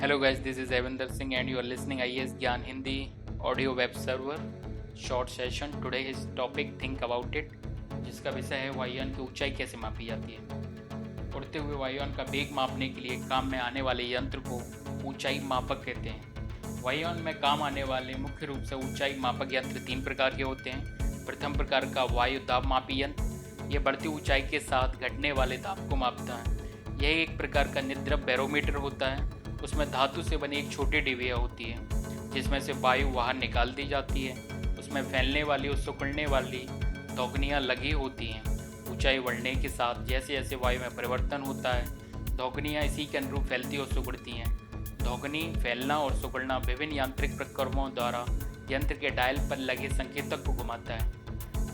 Hello guys, this is Avinder Singh and you are listening IAS Gyan Hindi audio web server short session. Today is topic think about it, जिसका विषय है वायुयान की ऊंचाई कैसे मापी जाती है। उड़ते हुए वायुयान का वेग मापने के लिए काम में आने वाले यंत्र को ऊंचाई मापक कहते हैं। वायुयान में काम आने वाले मुख्य रूप से ऊंचाई मापक यंत्र 3 प्रकार के होते हैं। प्रथम प्रकार का वायु दाब मापी यंत्र, यह बढ़ती ऊंचाई के साथ घटने वाले दाब को मापता है। यह एक प्रकार का निद्रप बैरोमीटर होता है। उसमें धातु से बनी एक छोटी डिबिया होती है जिसमें से वायु बाहर निकाल दी जाती है। उसमें फैलने वाली और सिकुड़ने वाली धौकनियाँ लगी होती हैं। ऊंचाई बढ़ने के साथ जैसे जैसे वायु में परिवर्तन होता है, धौकनियाँ इसी के अनुरूप फैलती और सिकुड़ती हैं। धौकनी फैलना और सिकुड़ना विभिन्न यांत्रिक प्रक्रमों द्वारा यंत्र के डायल पर लगे संकेतक को घुमाता है।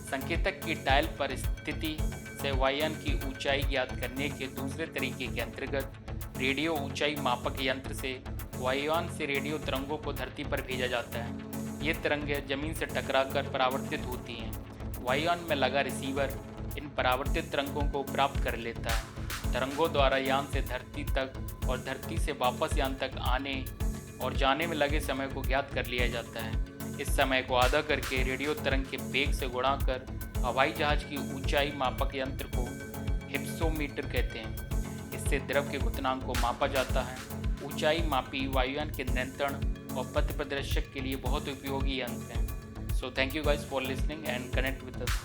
संकेतक की डायल पर स्थिति से वायुयान की ऊंचाई ज्ञात करने के दूसरे तरीके के अंतर्गत रेडियो ऊंचाई मापक यंत्र से वायुयान से रेडियो तरंगों को धरती पर भेजा जाता है। ये तरंगें जमीन से टकराकर परावर्तित होती हैं। वायुयान में लगा रिसीवर इन परावर्तित तरंगों को प्राप्त कर लेता है। तरंगों द्वारा यान से धरती तक और धरती से वापस यान तक आने और जाने में लगे समय को ज्ञात कर लिया जाता है। इस समय को आधा करके रेडियो तरंग के वेग से गुणा कर हवाई जहाज की ऊंचाई मापक यंत्र को हिप्सोमीटर कहते हैं। इससे द्रव के गुतनांक को मापा जाता है। ऊंचाई मापी वायुयान के नियंत्रण और पथ प्रदर्शक के लिए बहुत उपयोगी यंत्र हैं। So thank you guys for listening and connect with us.